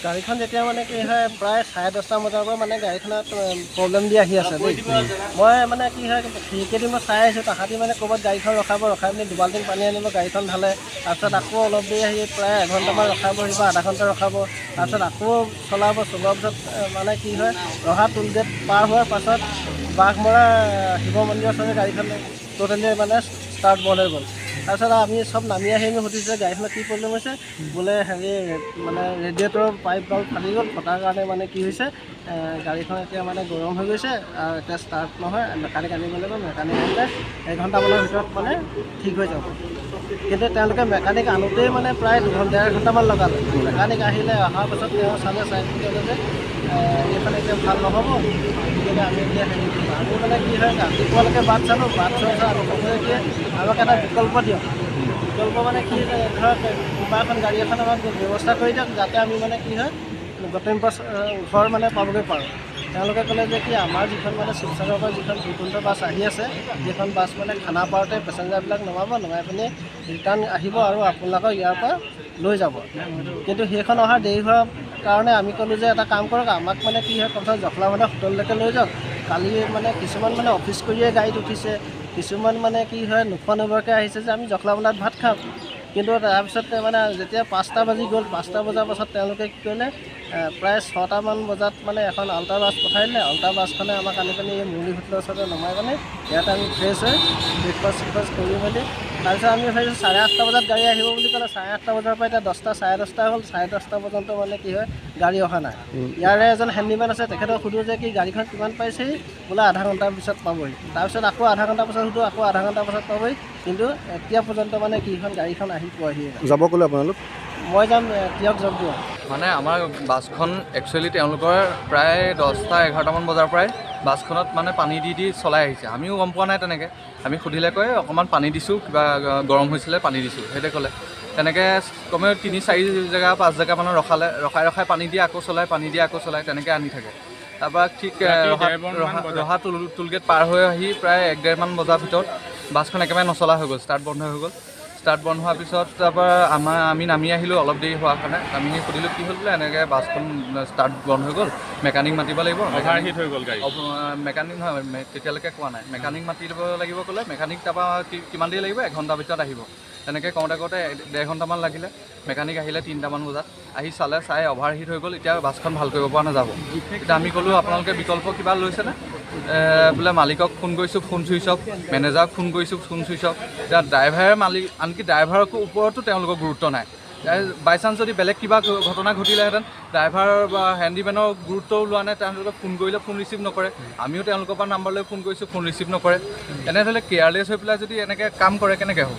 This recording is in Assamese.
গাড়ীখন যেতিয়া মানে কি হয় প্ৰায় 10:30 বজাৰ পৰা মানে গাড়ীখনত প্ৰব্লেম দি আহি আছে দেই। মই মানে কি হয় সেইকেইদিন মই চাই আহিছোঁ তাহাঁতি মানে ক'ৰবাত গাড়ীখন ৰখাই পিনি দুবাল্টিং পানী আনিব গাড়ীখন ঢালে, তাৰপিছত আকৌ অলপ দেৰি আহি প্ৰায় এঘণ্টামান ৰখাবহি বা আধা ঘণ্টা ৰখাব, তাৰপিছত আকৌ চলোৱাৰ পিছত মানে কি হয় ৰহা টোলগেট পাৰ হোৱাৰ পাছত বাঘমৰা শিৱ মন্দিৰৰ ওচৰতে গাড়ীখন ট'টেলি মানে ষ্টাৰ্ট বন্ধ হৈ গ'ল। তাৰপিছত আমি চব নামি আহি আমি সুধিছোঁ গাড়ীখনত কি প্ৰব্লেম হৈছে, বোলে হেৰি মানে ৰেডিয়েটৰৰ পাইপ ডাল ফাটি গ'ল, ফটাৰ কাৰণে মানে কি হৈছে গাড়ীখন এতিয়া মানে গৰম হৈ গৈছে আৰু এতিয়া ষ্টাৰ্ট নহয়, মেকানিক আনিব লাগিব, মেকানিক আহিলে এঘণ্টামানৰ ভিতৰত মানে ঠিক হৈ যাব। কিন্তু তেওঁলোকে মেকানিক আনোতেই মানে প্ৰায় 1.5 ঘণ্টামান লগালে। মেকানিক আহিলে অহাৰ পাছত তেওঁ চাই ক'লে যে এইখন এতিয়া ভাল নহ'ব, গতিকে আমি এতিয়া হেৰি কৰিম। আমি মানে কি হয় ৰাতিপুৱালৈকে বাট চালোঁ, বাট চোৱা আমি ক'বলৈ কি আমাক এটা বিকল্প দিয়ক। বিকল্প মানে কি ধৰক কিবা এখন গাড়ী এখন আমাক ব্যৱস্থা কৰি দিয়ক, যাতে আমি মানে কি হয় গন্তব্য ঘৰ মানে পাবগৈ পাৰোঁ। তেওঁলোকে ক'লে যে কি আমাৰ যিখন মানে শিৱসাগৰৰ পৰা যিখন বৈকুণ্ঠ বাছ আহি আছে, সেইখন বাছ মানে খানাপাৰাতে পেছেঞ্জাৰবিলাক নমাই পিনি ৰিটাৰ্ণ আহিব আৰু আপোনালোকক ইয়াৰ পৰা লৈ যাব। কিন্তু সেইখন অহাৰ দেৰি হোৱাৰ কাৰণে আমি ক'লোঁ যে এটা কাম কৰক, আমাক মানে কি হয় প্ৰথম জখলাবন্ধা হোটেললৈকে লৈ যাওক। কালি মানে কিছুমান মানে অফিচ কৰিয়ে গাড়ীত উঠিছে, কিছুমান মানে কি হয় নোখোৱা নোবোৱাকৈ আহিছে যে আমি জখলাবন্ধাত ভাত খাম। কিন্তু তাৰপিছত মানে যেতিয়া 5টা বাজি গ'ল, 5টা বজাৰ পাছত তেওঁলোকে কি কৰিলে প্ৰায় 6টামান বজাত মানে এখন আল্ট্ৰা বাছ পঠাই দিলে। আল্ট্ৰা বাছখনে আমাক আনি পিনি এই মুৰলী হোটেলৰ ওচৰতে নমাই পিনি ইয়াতে আমি ফ্ৰেছ হৈ ব্ৰেকফাষ্ট কৰি মেলি তাৰপিছত আমি ভাবিছোঁ 8:30 বজাত গাড়ী আহিব বুলি ক'লে। 8:30 বজাৰ পৰা এতিয়া 10টা 10:30 হ'ল, 10:30 পৰ্যন্ত মানে কি হয় গাড়ী অহা নাই। ইয়াৰে এজন হেণ্ডিমেন আছে, তেখেতক সোধোঁ যে কি গাড়ীখন কিমান পাইছেহি, বোলে আধা ঘণ্টাৰ পিছত পাবহি। তাৰপিছত আকৌ আধা ঘণ্টাৰ পাছত সোধোঁ, আকৌ আধা ঘণ্টাৰ পাছত পাবহি, কিন্তু এতিয়া পৰ্যন্ত মানে গাড়ীখন আহি পোৱাহিয়ে নাই। যাব ক'লে আপোনালোক? মই যাম তিয়ক জব দিওঁ। মানে আমাৰ বাছখন একচুৱেলি তেওঁলোকৰ প্ৰায় 10টা 11টামান বজাৰ পৰাই বাছখনত মানে পানী দি চলাই আহিছে। আমিও গম পোৱা নাই তেনেকৈ। আমি সুধিলে কয় অকণমান পানী দিছোঁ, কিবা গৰম হৈছিলে পানী দিছোঁ, সেইটোৱে ক'লে। তেনেকৈ কমেও 3-4 জেগা 5 জেগামানত ৰখাই পানী দিয়ে আকৌ চলাই, পানী দিয়ে আকৌ চলাই, তেনেকৈ আনি থাকে। তাৰপৰা ঠিক ৰহা টোলগেট পাৰ হৈ আহি প্ৰায় 1-1.5মান বজাৰ ভিতৰত বাছখন একেবাৰে নচলা হৈ গ'ল, ষ্টাৰ্ট বন্ধ হৈ গ'ল। ষ্টাৰ্ট বন্ধ হোৱাৰ পিছত তাৰপৰা আমি নামি আহিলোঁ অলপ দেৰি হোৱাৰ কাৰণে। আমি সুধিলোঁ কি হ'ল বোলে, এনেকৈ বাছখন ষ্টাৰ্ট বন্ধ হৈ গ'ল, মেকানিক মাতিব লাগিব। অভাৰহিট হৈ গ'ল গাড়ী। মেকানিক নহয়, তেতিয়ালৈকে কোৱা নাই। মেকানিক মাতিব লাগিব ক'লে। মেকানিক তাৰপৰা কিমান দেৰি লাগিব, 1 ঘণ্টাৰ ভিতৰত আহিব। তেনেকৈ কওঁতে 1.5 ঘণ্টামান লাগিলে। মেকানিক আহিলে 3টামান বজাত, আহি চাই অভাৰহিট হৈ গ'ল, এতিয়া বাছখন ভাল কৰিব পৰা নাযাব। এতিয়া আমি ক'লোঁ আপোনালোকে বিকল্প কিবা লৈছেনে? বোলে মালিকক ফোন কৰিছোঁ, ফোন চুইচ অফ, মেনেজাৰক ফোন কৰিছোঁ, ফোন চুইচ অফ। এতিয়া ড্ৰাইভাৰে আনকি ড্ৰাইভাৰৰ ওপৰতো তেওঁলোকৰ গুৰুত্ব নাই। বাই চান্স যদি বেলেগ কিবা ঘটনা ঘটিলেহেঁতেন, ড্ৰাইভাৰ বা হেণ্ডিমেনৰ গুৰুত্বও লোৱা নাই। তেওঁলোকে ফোন কৰিলে ফোন ৰিচিভ নকৰে। আমিও তেওঁলোকৰ পৰা নাম্বাৰ লৈ ফোন কৰিছোঁ, ফোন ৰিচিভ নকৰে। এনেদৰে কেয়াৰলেছ হৈ পেলাই যদি এনেকৈ কাম কৰে কেনেকৈ হ'ব?